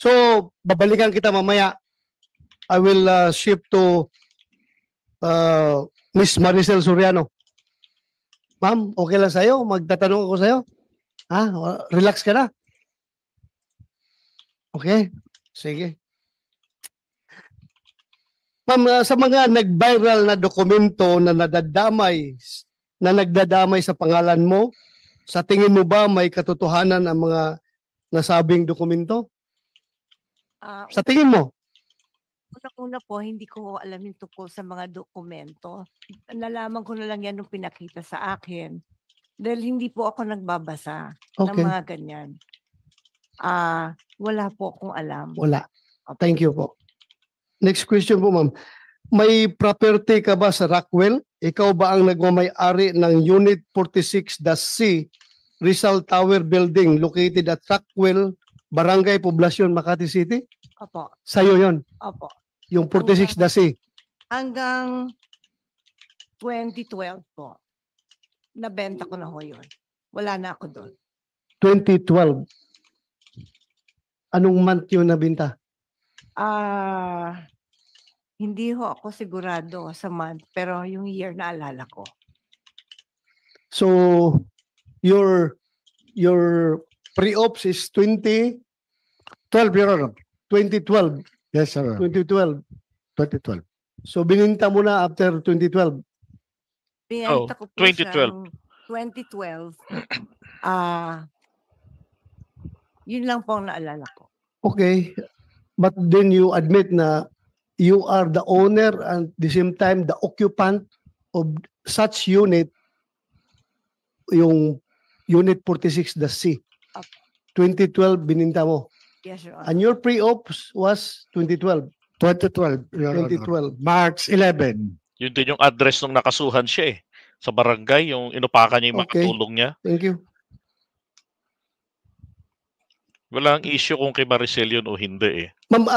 So, babalikan kita mamaya. I will shift to Miss Maricel Soriano. Ma'am, okay lang sa'yo? Magtatanong ako sa'yo? Ha? Relax ka na? Okay? Sige. Ma'am, sa mga nag-viral na dokumento na nagdadamay sa pangalan mo, sa tingin mo ba may katotohanan ang mga nasabing dokumento? Sa tingin mo? Unang-una po, hindi ko alam yung tungkol sa mga dokumento. Nalaman ko na lang yan nung pinakita sa akin. Dahil hindi po ako nagbabasa ng Okay. mga ganyan. Wala po akong alam. Wala. Thank you po. Next question po, ma'am. May property ka ba sa Rockwell? Ikaw ba ang nagmamay-ari ng Unit 46-C Rizal Tower Building located at Rockwell, Barangay Poblacion, Makati City? Opo. Sa'yo yon, Opo. yung 46-C. Hanggang 2012 po. Nabenta ko na ho yun. Wala na ako doon. 2012. Anong month yun nabinta? Hindi ho ako sigurado sa month, pero yung year na alala ko. So, your pre-ops is 2012, Your Honor. 2012. Yes, sir. 2012. 2012. So, bininta mo na after 2012. Pinenta ko po 2012. 2012. Yun lang po ang naalala ko. Okay. But then you admit na you are the owner and at the same time the occupant of such unit, yung Unit 46-C. 2012 bininta mo. Yes, Your Honor. And your pre-ops was 2012. 2012. Your Honor. 2012. March 11. Yun din yung address nung nakasuhan siya sa barangay, yung inupakan niya yung mga Okay. katulong niya. Thank you. Walang issue kung kay Maricel yun o hindi Ma'am,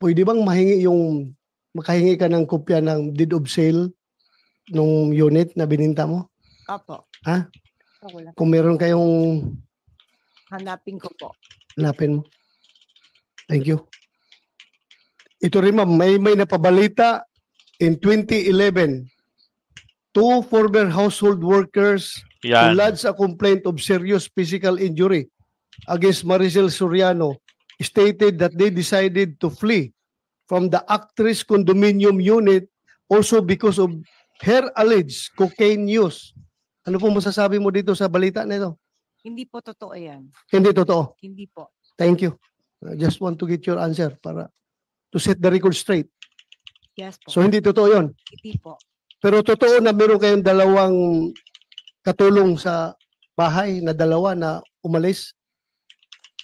pwede bang makahingi ka ng kopya ng deed of sale nung unit na bininta mo? Opo. Ha? Wala. Kung meron kayong Hanapin ko po. hanapin mo. Thank you. Ito rin ma'am, may napabalita in 2011. Two former household workers who Yan. lodged a complaint of serious physical injury against Maricel Soriano stated that they decided to flee from the actress condominium unit also because of her alleged cocaine use. Ano po masasabi mo dito sa balita na ito? Hindi po totoo yan. Hindi totoo. Hindi po. Thank you. I just want to get your answer para to set the record straight. Yes po. So hindi totoo yon. Hindi po. Pero totoo na meron kayong dalawang katulong sa bahay na dalawa na umalis,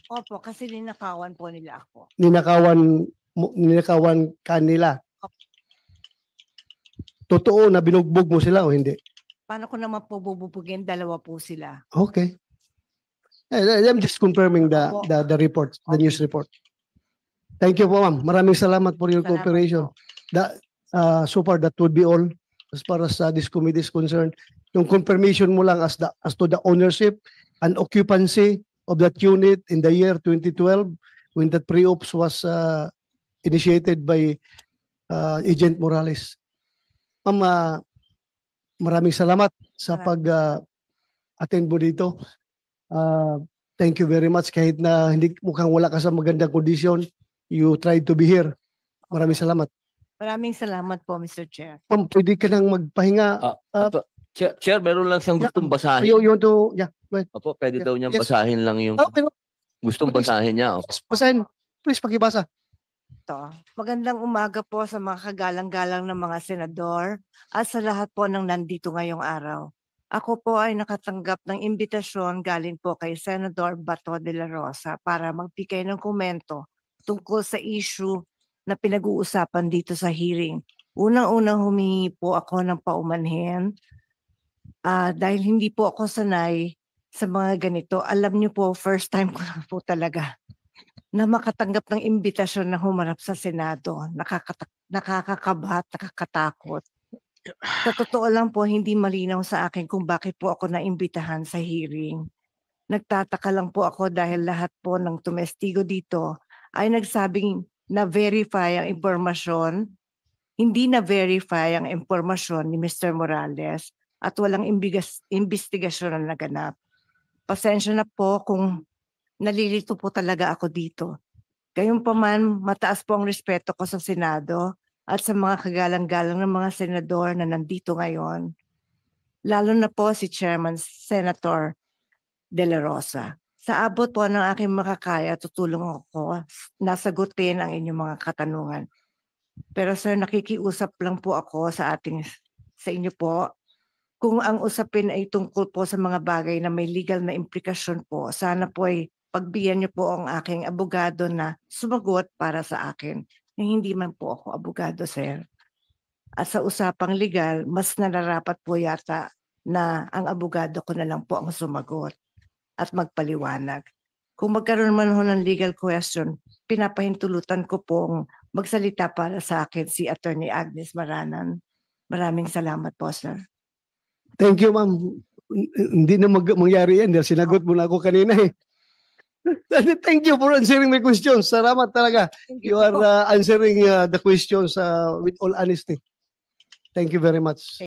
Opo, kasi ninakawan po nila ako. ninakawan kanila. Totoo na binugbog mo sila o hindi? Paano ko naman po bububugin? Dalawa po sila. Okay. I'm just confirming the report, the news report. Thank you po ma'am. Maraming salamat for your Salamat cooperation. po. So far that would be all as far as this committee is concerned. Yung confirmation mo lang as to the ownership and occupancy of that unit in the year 2012 when that pre-ops was initiated by Agent Morales. Ma'am, maraming salamat sa pag-attend mo dito. Thank you very much. Kahit na hindi mukhang wala ka sa magandang kondisyon, you tried to be here. Maraming salamat. Maraming salamat po, Mr. Chair. Ma'am, pwede ka nang magpahinga. Chair, meron lang siyang gustong basahin. You want to, yeah, go ahead. Opo, pwede daw niyang Yes. basahin lang yung Okay, gustong basahin niya. Opo. basahin. Please, pakibasa. Ito. Magandang umaga po sa mga kagalang-galang ng mga senador at sa lahat po ng nandito ngayong araw. Ako po ay nakatanggap ng imbitasyon galing po kay Senador Bato de la Rosa para magbigay ng komento tungkol sa issue na pinag-uusapan dito sa hearing. Unang-unang humingi po ako ng paumanhin dahil hindi po ako sanay sa mga ganito. Alam niyo po, first time ko na po talaga na makatanggap ng imbitasyon na humarap sa Senado. Nakakakabahat, nakakatakot. Sa totoo lang po, hindi malinaw sa akin kung bakit po ako naimbitahan sa hearing. Nagtataka lang po ako dahil lahat po ng tumestigo dito ay nagsabing na-verify ang impormasyon, hindi na-verify ang impormasyon ni Mr. Morales at walang investigasyon na naganap. Pasensya na po kung nalilito po talaga ako dito. Gayunpaman, mataas po ang respeto ko sa Senado at sa mga kagalang-galang ng mga senador na nandito ngayon. Lalo na po si Chairman Senator De La Rosa. Sa abot po ng aking makakaya, tutulong ako na sagutin ang inyong mga katanungan. Pero sir, nakikiusap lang po ako sa inyo po. Kung ang usapin ay tungkol po sa mga bagay na may legal na implikasyon po, sana po ay pagbigyan niyo po ang aking abogado na sumagot para sa akin. Hindi man po ako abogado, sir. At sa usapang legal, mas nararapat po yata na ang abogado ko na lang po ang sumagot at magpaliwanag. Kung magkaroon man ho ng legal question, pinapahintulutan ko pong magsalita para sa akin si Attorney Agnes Maranan. Maraming salamat po, sir. Thank you, ma'am. Hindi na mangyari yan dahil sinagot mo na ako kanina eh. Thank you for answering my questions. Salamat talaga. You are answering the questions with all honesty. Thank you very much.